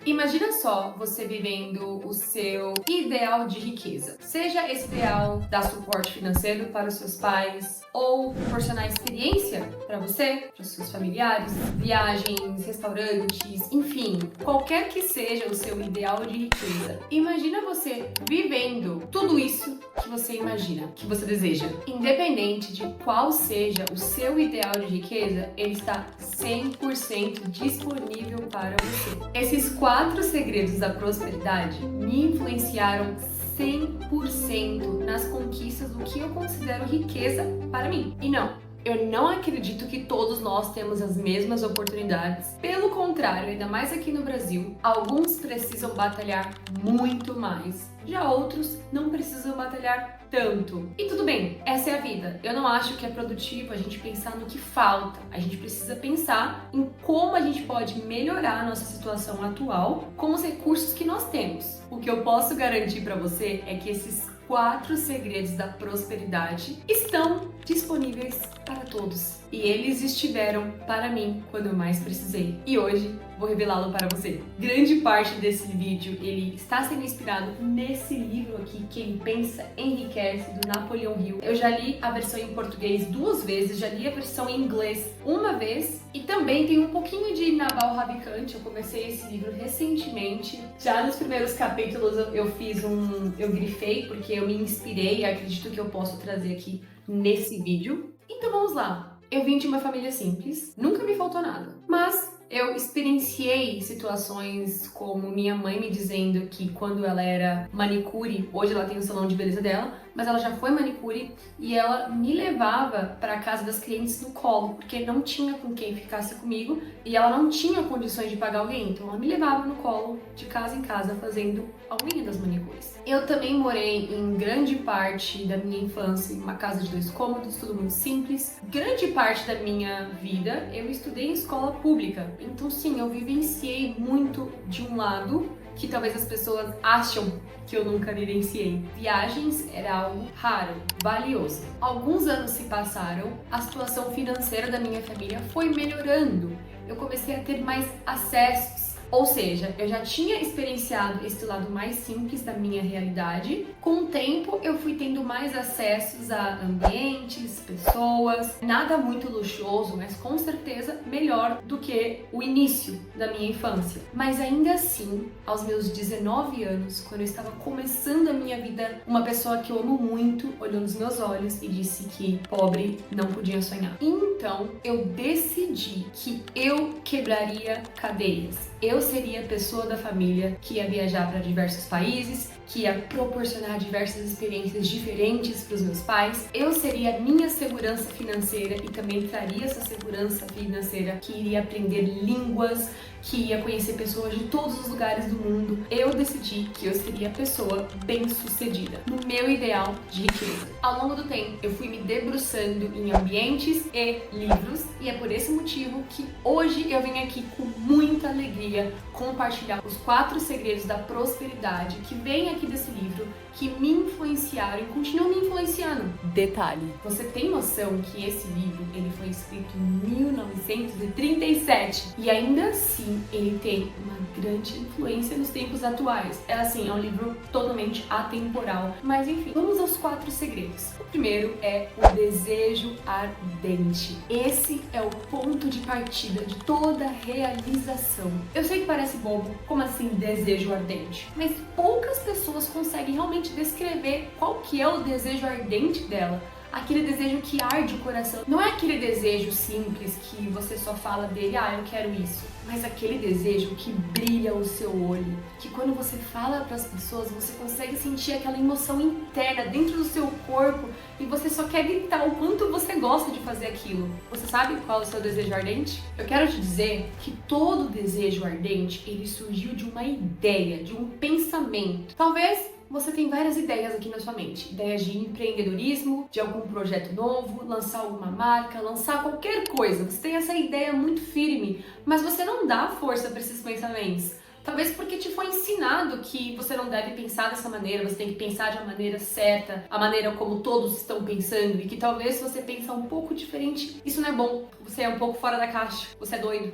Imagina só você vivendo o seu ideal de riqueza. Seja esse ideal dar suporte financeiro para os seus pais ou proporcionar experiência para você, para os seus familiares, viagens, restaurantes, enfim, qualquer que seja o seu ideal de riqueza. Imagina você vivendo tudo isso que você imagina, que você deseja. Independente de qual seja o seu ideal de riqueza, ele está 100% disponível para você. Esses 4 segredos da prosperidade me influenciaram 100% nas conquistas do que eu considero riqueza para mim. E não, eu não acredito que todos nós temos as mesmas oportunidades. Pelo contrário, ainda mais aqui no Brasil, alguns precisam batalhar muito mais. Já outros não precisam batalhar tanto. E tudo bem, essa é a vida. Eu não acho que é produtivo a gente pensar no que falta. A gente precisa pensar em como a gente pode melhorar a nossa situação atual com os recursos que nós temos. O que eu posso garantir para você é que esses 4 segredos da prosperidade estão disponíveis para todos. E eles estiveram para mim quando eu mais precisei. E hoje vou revelá-lo para você. Grande parte desse vídeo ele está sendo inspirado nesse livro aqui, Quem Pensa Enriquece, do Napoleão Hill. Eu já li a versão em português 2 vezes, já li a versão em inglês uma vez e também tem um pouquinho de Naval Ravikant. Eu comecei esse livro recentemente. Já nos primeiros capítulos eu grifei porque eu me inspirei e acredito que eu posso trazer aqui nesse vídeo. Então vamos lá. Eu vim de uma família simples, nunca me faltou nada, mas eu experienciei situações como minha mãe me dizendo que quando ela era manicure, hoje ela tem o salão de beleza dela, mas ela já foi manicure e ela me levava para casa das clientes no colo, porque não tinha com quem ficasse comigo e ela não tinha condições de pagar alguém, então ela me levava no colo de casa em casa fazendo a unha das manicures. Eu também morei em grande parte da minha infância em uma casa de 2 cômodos, tudo muito simples. Grande parte da minha vida eu estudei em escola pública, então sim, eu vivenciei muito de um lado que talvez as pessoas acham que eu nunca vivenciei. Viagens era algo raro, valioso. Alguns anos se passaram, a situação financeira da minha família foi melhorando. Eu comecei a ter mais acessos. Ou seja, eu já tinha experienciado esse lado mais simples da minha realidade. Com o tempo, eu fui tendo mais acessos a ambientes, pessoas, nada muito luxuoso, mas com certeza melhor do que o início da minha infância. Mas ainda assim, aos meus 19 anos, quando eu estava começando a minha vida, uma pessoa que eu amo muito olhou nos meus olhos e disse que pobre não podia sonhar. Então, eu decidi que eu quebraria cadeias. Eu seria a pessoa da família que ia viajar para diversos países, que ia proporcionar diversas experiências diferentes para os meus pais. Eu seria a minha segurança financeira e também traria essa segurança financeira, que iria aprender línguas, que ia conhecer pessoas de todos os lugares do mundo. Eu decidi que eu seria a pessoa bem-sucedida, no meu ideal de riqueza. Ao longo do tempo, eu fui me debruçando em ambientes e livros, e é por esse motivo que hoje eu venho aqui com muita alegria compartilhar os 4 segredos da prosperidade que vem aqui desse livro, que me influenciaram e continuam me influenciando. Detalhe, você tem noção que esse livro ele foi escrito em 1937 e ainda assim ele tem uma grande influência nos tempos atuais. É assim, é um livro totalmente atemporal. Mas enfim, vamos aos 4 segredos. O primeiro é o desejo ardente. Esse é o ponto de partida de toda realização. Eu sei que parece bobo, como assim desejo ardente? Mas poucas pessoas conseguem realmente descrever qual que é o desejo ardente dela. Aquele desejo que arde o coração. Não é aquele desejo simples que você só fala dele, eu quero isso. Mas aquele desejo que brilha o seu olho, que quando você fala para as pessoas, você consegue sentir aquela emoção interna dentro do seu corpo e você só quer gritar o quanto você gosta de fazer aquilo. Você sabe qual é o seu desejo ardente? Eu quero te dizer que todo desejo ardente, ele surgiu de uma ideia, de um pensamento. Talvez você tem várias ideias aqui na sua mente. Ideias de empreendedorismo, de algum projeto novo, lançar alguma marca, lançar qualquer coisa. Você tem essa ideia muito firme, mas você não dá força para esses pensamentos. Talvez porque te foi ensinado que você não deve pensar dessa maneira, você tem que pensar de uma maneira certa, a maneira como todos estão pensando, e que talvez se você pensar um pouco diferente, isso não é bom. Você é um pouco fora da caixa, você é doido.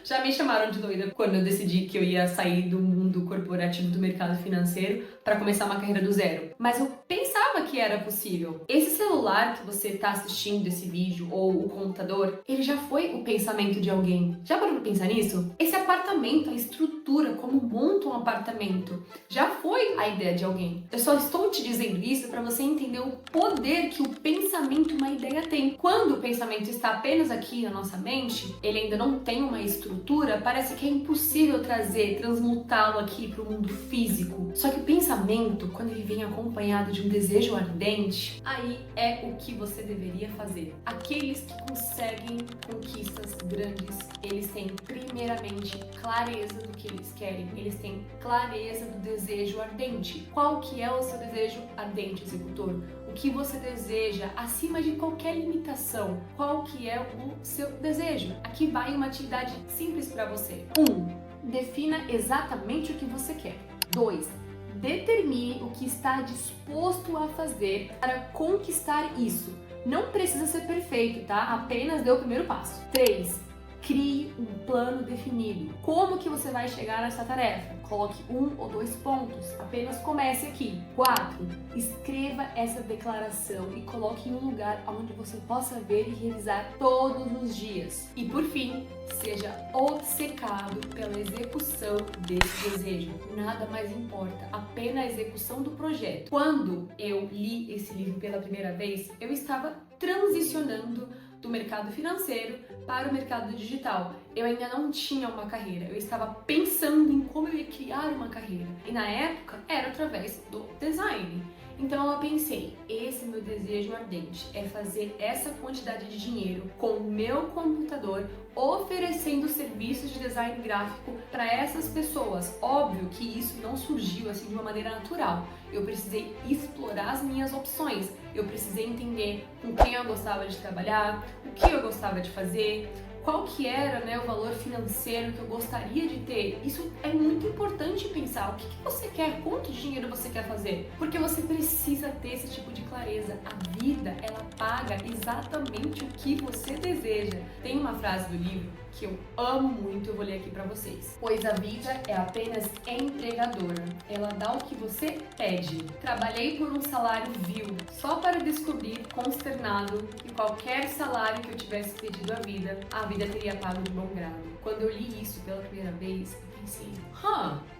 Já me chamaram de doida quando eu decidi que eu ia sair do mundo corporativo do mercado financeiro para começar uma carreira do zero. Mas eu pensava que era possível. Esse celular que você está assistindo esse vídeo, ou o computador, ele já foi o pensamento de alguém. Já parou pra pensar nisso? Esse apartamento, a estrutura, como monta um apartamento, já foi a ideia de alguém. Eu só estou te dizendo isso para você entender o poder que o pensamento, uma ideia, tem. Quando o pensamento está apenas aqui na nossa mente, ele ainda não tem uma estrutura, parece que é impossível transmutá-lo aqui para o mundo físico. Só que o pensamento, quando ele vem acompanhado de um desejo ardente, aí é o que você deveria fazer. Aqueles que conseguem conquistas grandes, eles têm primeiramente clareza do que eles querem, eles têm clareza do desejo ardente. Qual que é o seu desejo ardente, executor? O que você deseja acima de qualquer limitação? Qual que é o seu desejo? Aqui vai uma atividade simples para você. 1. Defina exatamente o que você quer. 2. Determine o que está disposto a fazer para conquistar isso. Não precisa ser perfeito, tá? Apenas dê o primeiro passo. 3. Crie um plano definido. Como que você vai chegar nessa tarefa? Coloque 1 ou 2 pontos. Apenas comece aqui. 4. Escreva essa declaração e coloque em um lugar onde você possa ver e revisar todos os dias. E por fim, seja obcecado pela execução desse desejo. Nada mais importa, apenas a execução do projeto. Quando eu li esse livro pela primeira vez, eu estava transicionando do mercado financeiro para o mercado digital. Eu ainda não tinha uma carreira, eu estava pensando em como eu ia criar uma carreira. E na época era através do design. Então eu pensei, esse meu desejo ardente é fazer essa quantidade de dinheiro com o meu computador, oferecendo serviços de design gráfico para essas pessoas. Óbvio que isso não surgiu assim de uma maneira natural. Eu precisei explorar as minhas opções. Eu precisei entender com quem eu gostava de trabalhar, o que eu gostava de fazer, qual que era, né, o valor financeiro que eu gostaria de ter. Isso é muito importante pensar. O que você quer? Quanto dinheiro você quer fazer? Porque você precisa ter esse tipo de clareza. A vida, ela paga exatamente o que você deseja. Tem uma frase do livro que eu amo muito, eu vou ler aqui pra vocês. Pois a vida é apenas empregadora. Ela dá o que você pede. Trabalhei por um salário vil, só para descobrir, consternado, que qualquer salário que eu tivesse pedido à vida, a vida teria pago de bom grado. Quando eu li isso pela primeira vez, eu pensei,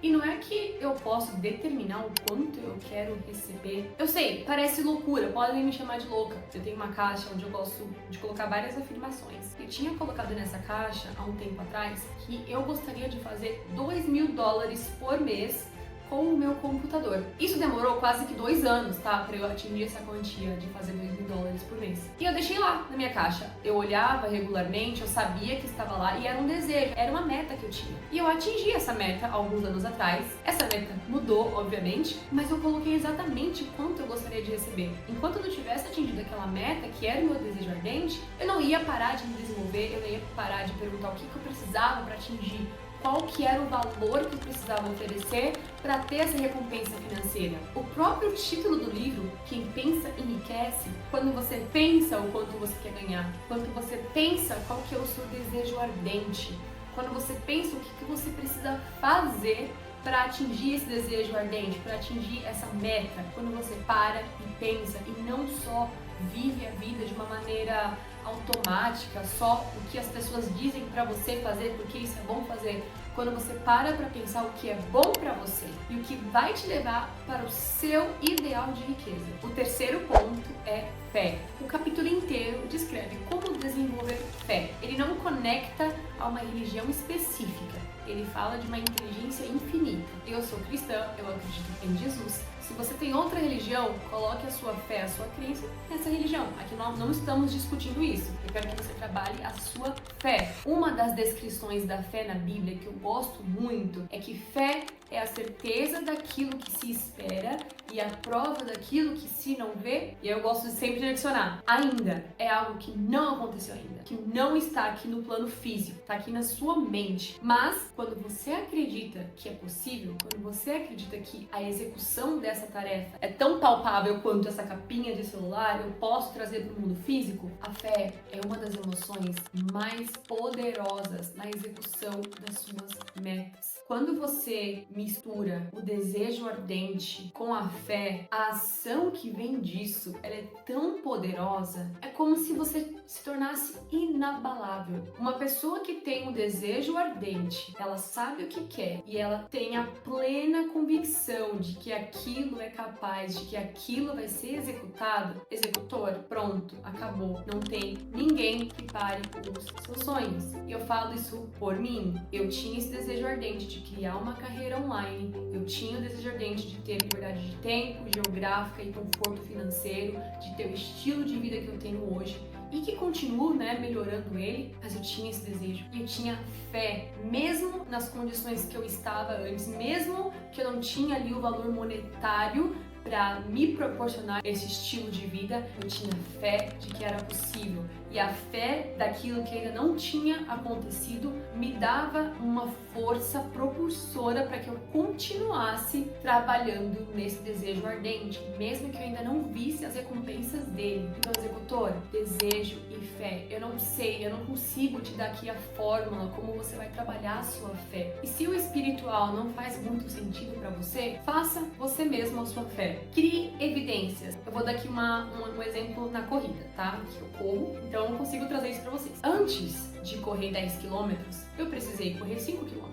e não é que eu posso determinar o quanto eu quero receber? Eu sei, parece loucura, podem me chamar de louca. Eu tenho uma caixa onde eu gosto de colocar várias afirmações. Eu tinha colocado nessa caixa, há um tempo atrás, que eu gostaria de fazer $2.000 por mês com o meu computador. Isso demorou quase que 2 anos, tá? Pra eu atingir essa quantia de fazer $2.000 por mês. E eu deixei lá na minha caixa. Eu olhava regularmente, eu sabia que estava lá e era um desejo, era uma meta que eu tinha. E eu atingi essa meta há alguns anos atrás. Essa meta mudou, obviamente, mas eu coloquei exatamente quanto eu gostaria de receber. Enquanto eu não tivesse atingido aquela meta, que era o meu desejo ardente, eu não ia parar de me desenvolver, eu não ia parar de perguntar o que eu precisava para atingir, qual que era o valor que eu precisava oferecer para ter essa recompensa financeira. O próprio título do livro, Quem Pensa Enriquece, quando você pensa o quanto você quer ganhar, quando você pensa qual que é o seu desejo ardente, quando você pensa o que você precisa fazer para atingir esse desejo ardente, para atingir essa meta, quando você para e pensa e não só vive a vida de uma maneira automática, só o que as pessoas dizem para você fazer, porque isso é bom fazer. Quando você para pensar o que é bom para você e o que vai te levar para o seu ideal de riqueza. O terceiro ponto é fé. O capítulo inteiro descreve como desenvolver fé. Ele não conecta a uma religião específica. Ele fala de uma inteligência infinita. Eu sou cristã, eu acredito em Jesus. Se você tem outra religião, coloque a sua fé, a sua crença nessa religião. Aqui nós não estamos discutindo isso. Eu quero que você trabalhe a sua fé. Uma das descrições da fé na Bíblia que eu gosto muito é que fé é a certeza daquilo que se espera e a prova daquilo que se não vê. E eu gosto sempre de adicionar. Ainda é algo que não aconteceu ainda, que não está aqui no plano físico, está aqui na sua mente. Mas quando você acredita que é possível, quando você acredita que a execução dessa tarefa é tão palpável quanto essa capinha de celular, eu posso trazer para o mundo físico, a fé é uma das emoções mais poderosas na execução das suas metas. Quando você mistura o desejo ardente com a fé, a ação que vem disso, ela é tão poderosa, é como se você se tornasse inabalável. Uma pessoa que tem um desejo ardente, ela sabe o que quer e ela tem a plena convicção de que aquilo é capaz, de que aquilo vai ser executado, executor, pronto, acabou. Não tem ninguém que pare os seus sonhos. E eu falo isso por mim. Eu tinha esse desejo ardente de criar uma carreira online, eu tinha o desejo ardente de ter liberdade de tempo, geográfica e conforto financeiro, de ter o estilo de vida que eu tenho hoje e que continuo, melhorando ele, mas eu tinha esse desejo e eu tinha fé, mesmo nas condições que eu estava antes, mesmo que eu não tinha ali o valor monetário para me proporcionar esse estilo de vida, eu tinha fé de que era possível. E a fé daquilo que ainda não tinha acontecido me dava uma força propulsora para que eu continuasse trabalhando nesse desejo ardente, mesmo que eu ainda não visse as recompensas dele. Então, executor, desejo e fé. Eu não sei, eu não consigo te dar aqui a fórmula como você vai trabalhar a sua fé. E se o espiritual não faz muito sentido para você, faça você mesmo a sua fé. Crie evidências. Eu vou dar aqui um exemplo na corrida, tá? Que eu corro, então eu consigo trazer isso pra vocês. Antes de correr 10 km, eu precisei correr 5 km.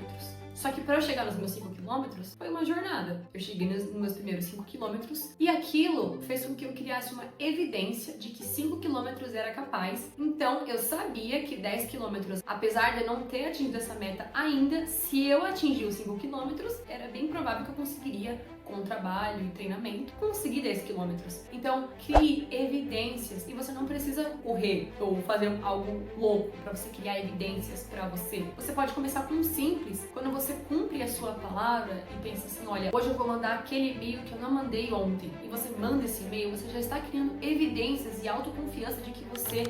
Só que para eu chegar nos meus 5 km, foi uma jornada. Eu cheguei nos meus primeiros 5 km e aquilo fez com que eu criasse uma evidência de que 5 km era capaz. Então eu sabia que 10 km, apesar de eu não ter atingido essa meta ainda, se eu atingir os 5 km, era bem provável que eu conseguiria, com trabalho e treinamento, conseguir 10 km. Então, crie evidências e você não precisa correr ou fazer algo louco para você criar evidências para você. Você pode começar com um simples. Quando você cumpre a sua palavra e pensa assim, olha, hoje eu vou mandar aquele e-mail que eu não mandei ontem, e você manda esse e-mail, você já está criando evidências e autoconfiança de que você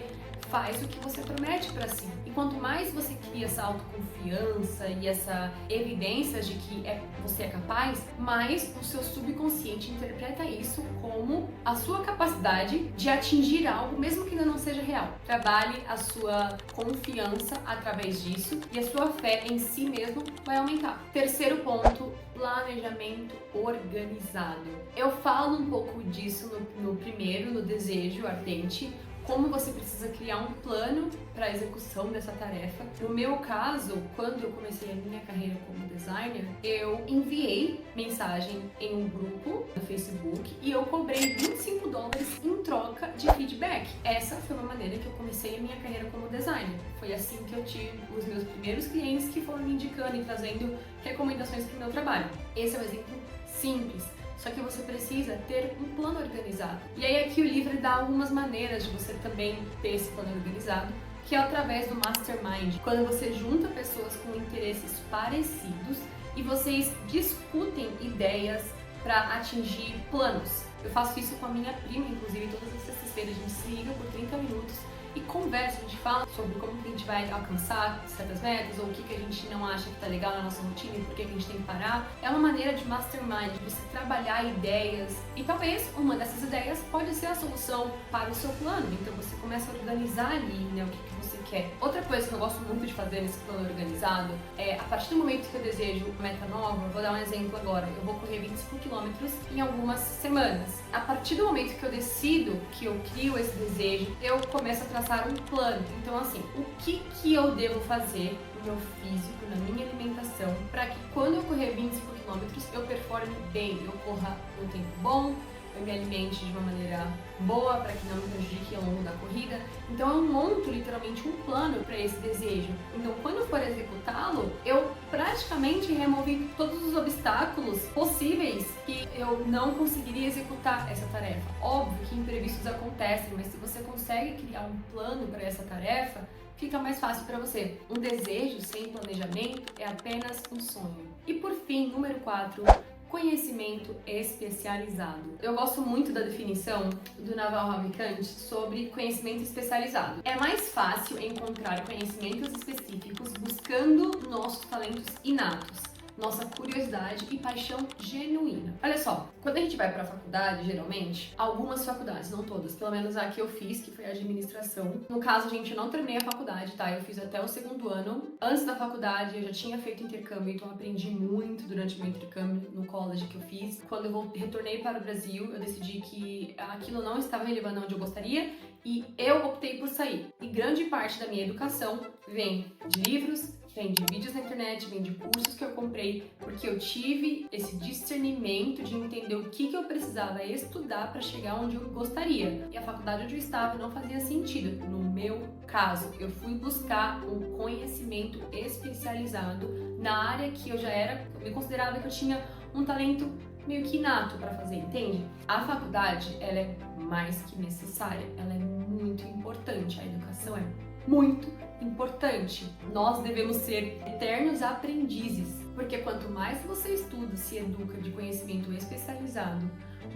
faz o que você promete para si. E quanto mais você cria essa autoconfiança e essa evidência de que você é capaz, mais o seu subconsciente interpreta isso como a sua capacidade de atingir algo, mesmo que ainda não seja real. Trabalhe a sua confiança através disso e a sua fé em si mesmo vai aumentar. Terceiro ponto, planejamento organizado. Eu falo um pouco disso no primeiro, no desejo ardente, como você precisa criar um plano para a execução dessa tarefa. No meu caso, quando eu comecei a minha carreira como designer, eu enviei mensagem em um grupo no Facebook e eu cobrei $25 em troca de feedback. Essa foi uma maneira que eu comecei a minha carreira como designer. Foi assim que eu tive os meus primeiros clientes que foram me indicando e trazendo recomendações para o meu trabalho. Esse é um exemplo simples. Só que você precisa ter um plano organizado. E aí aqui o livro dá algumas maneiras de você também ter esse plano organizado, que é através do Mastermind, quando você junta pessoas com interesses parecidos e vocês discutem ideias para atingir planos. Eu faço isso com a minha prima, inclusive todas as sextas-feiras a gente se liga por 30 minutos e conversa, a gente fala sobre como que a gente vai alcançar certas metas ou o que a gente não acha que tá legal na nossa rotina e por que a gente tem que parar. É uma maneira de mastermind, de você trabalhar ideias e talvez uma dessas ideias pode ser a solução para o seu plano. Então você começa a organizar ali, o que você quer. Outra coisa que eu gosto muito de fazer nesse plano organizado é, a partir do momento que eu desejo uma meta nova, eu vou dar um exemplo agora, eu vou correr 25 km em algumas semanas. A partir do momento que eu decido, que eu crio esse desejo, eu começo a traçar um plano. Então assim, o que eu devo fazer no meu físico, na minha alimentação, para que quando eu correr 25 km eu performe bem, eu corra num tempo bom, eu me alimente de uma maneira boa para que não me prejudique ao longo da corrida. Então eu monto literalmente um plano para esse desejo. Então quando eu for executá-lo, eu praticamente removi todos os obstáculos possíveis que eu não conseguiria executar essa tarefa. Óbvio que imprevistos acontecem, mas se você consegue criar um plano para essa tarefa, fica mais fácil para você. Um desejo sem planejamento é apenas um sonho. E por fim, fim, número 4, conhecimento especializado. Eu gosto muito da definição do Naval Ravikant sobre conhecimento especializado. É mais fácil encontrar conhecimentos específicos buscando nossos talentos inatos, nossa curiosidade e paixão genuína. Olha só, quando a gente vai pra faculdade, geralmente, algumas faculdades, não todas, pelo menos a que eu fiz, que foi a administração. No caso, gente, eu não terminei a faculdade, tá? Eu fiz até o 2º ano. Antes da faculdade, eu já tinha feito intercâmbio, então aprendi muito durante o meu intercâmbio no college que eu fiz. Quando eu retornei para o Brasil, eu decidi que aquilo não estava me levando onde eu gostaria e eu optei por sair. E grande parte da minha educação vem de livros, vem de vídeos na internet, vem de cursos que eu comprei, porque eu tive esse discernimento de entender o que eu precisava estudar para chegar onde eu gostaria. E a faculdade onde eu estava não fazia sentido. No meu caso, eu fui buscar um conhecimento especializado na área que eu me considerava que eu tinha um talento meio que inato para fazer, entende? A faculdade, ela é mais que necessária, ela é muito importante, a educação é muito importante. Nós devemos ser eternos aprendizes, porque quanto mais você estuda, se educa de conhecimento especializado,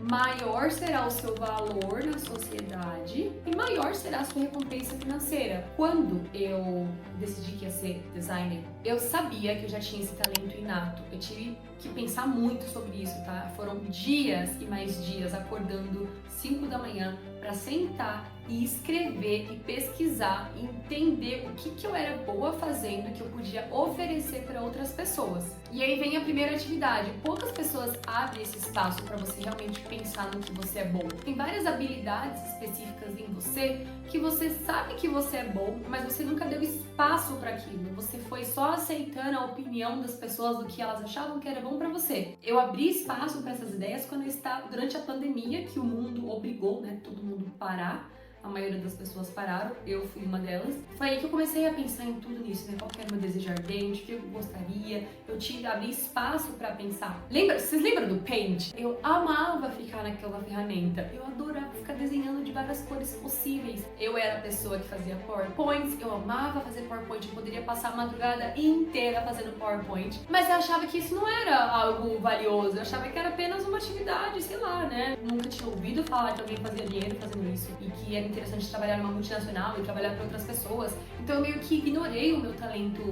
maior será o seu valor na sociedade e maior será a sua recompensa financeira. Quando eu decidi que ia ser designer, eu sabia que eu já tinha esse talento inato. Eu tive que pensar muito sobre isso, tá? Foram dias e mais dias acordando 5 da manhã para sentar e escrever e pesquisar e entender o que eu era boa fazendo, que eu podia oferecer para outras pessoas. E aí vem a primeira atividade. Poucas pessoas abrem esse espaço para você realmente pensar no que você é bom. Tem várias habilidades específicas em você que você sabe que você é bom, mas você nunca deu espaço para aquilo. Você foi só aceitando a opinião das pessoas do que elas achavam que era bom para você. Eu abri espaço para essas ideias quando eu estava durante a pandemia, que o mundo obrigou, né, todo mundo parar. A maioria das pessoas pararam, eu fui uma delas. Foi aí que eu comecei a pensar em tudo nisso, né? Qual que era o meu desejo ardente, o que eu gostaria. Eu tive abrir espaço pra pensar. Vocês lembram do Paint? Eu amava ficar naquela ferramenta. Eu adorava ficar desenhando de várias cores possíveis. Eu era a pessoa que fazia PowerPoints, eu amava fazer PowerPoint, eu poderia passar a madrugada inteira fazendo PowerPoint. Mas eu achava que isso não era algo valioso, eu achava que era apenas uma atividade, sei lá, né? Nunca tinha ouvido falar que alguém fazia dinheiro fazendo isso e que era interessante trabalhar numa multinacional e trabalhar para outras pessoas. Então eu meio que ignorei o meu talento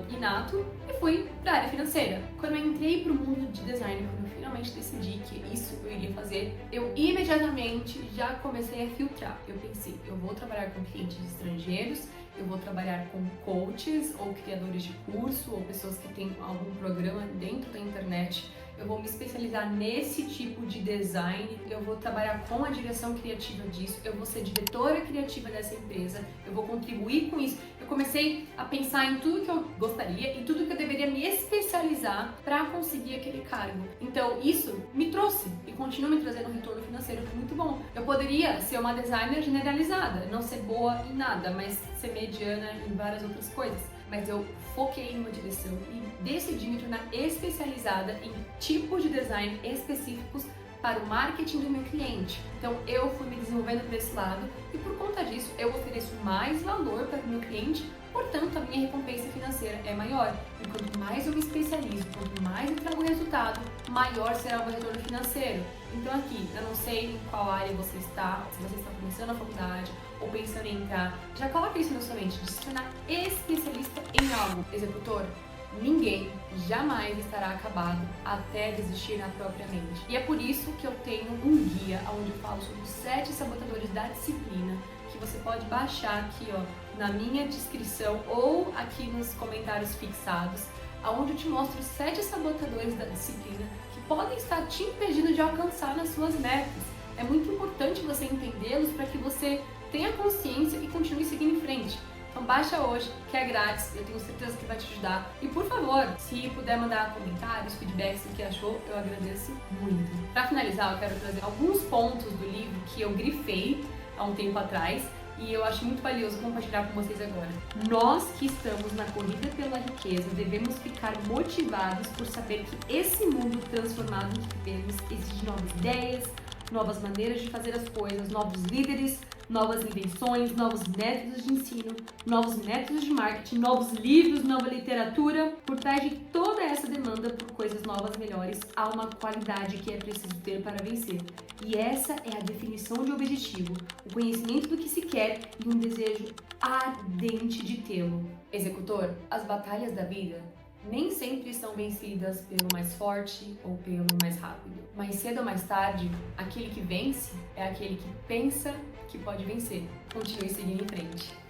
inato e fui para a área financeira. Quando eu entrei para o mundo de design, quando eu finalmente decidi que isso eu iria fazer, eu imediatamente já comecei a filtrar. Eu pensei, eu vou trabalhar com clientes estrangeiros, eu vou trabalhar com coaches ou criadores de curso ou pessoas que têm algum programa dentro da internet. Eu vou me especializar nesse tipo de design, eu vou trabalhar com a direção criativa disso, eu vou ser diretora criativa dessa empresa, eu vou contribuir com isso. Eu comecei a pensar em tudo que eu gostaria e tudo que eu deveria me especializar para conseguir aquele cargo. Então isso me trouxe e continua me trazendo um retorno financeiro muito bom. Eu poderia ser uma designer generalizada, não ser boa em nada, mas ser mediana em várias outras coisas. Mas eu foquei em uma direção e decidi me tornar especializada em tipos de design específicos para o marketing do meu cliente. Então eu fui me desenvolvendo para esse lado e por conta disso eu ofereço mais valor para o meu cliente, portanto a minha recompensa financeira é maior. E quanto mais eu me especializo, quanto mais eu trago resultado, maior será o meu retorno financeiro. Então aqui, eu não sei em qual área você está, se você está começando a faculdade ou pensando em entrar, já coloca isso na sua mente, de se tornar especialista em algo. Executor, ninguém jamais estará acabado até desistir na própria mente. E é por isso que eu tenho um guia onde eu falo sobre os 7 sabotadores da disciplina, que você pode baixar aqui, ó, na minha descrição ou aqui nos comentários fixados, onde eu te mostro os 7 sabotadores da disciplina que podem estar te impedindo de alcançar nas suas metas. É muito importante você entendê-los para que você tenha consciência e continue seguindo em frente. Então baixa hoje, que é grátis, eu tenho certeza que vai te ajudar. E por favor, se puder mandar comentários, feedbacks, o que achou, eu agradeço muito. Para finalizar, eu quero trazer alguns pontos do livro que eu grifei há um tempo atrás e eu acho muito valioso compartilhar com vocês agora. Nós que estamos na corrida pela riqueza devemos ficar motivados por saber que esse mundo transformado que vivemos exige novas ideias, novas maneiras de fazer as coisas, novos líderes, novas invenções, novos métodos de ensino, novos métodos de marketing, novos livros, nova literatura. Por trás de toda essa demanda por coisas novas, melhores, há uma qualidade que é preciso ter para vencer. E essa é a definição de objetivo, o conhecimento do que se quer e um desejo ardente de tê-lo. Executor, as batalhas da vida nem sempre são vencidas pelo mais forte ou pelo mais rápido. Mais cedo ou mais tarde, aquele que vence é aquele que pensa que pode vencer. Continue seguindo em frente.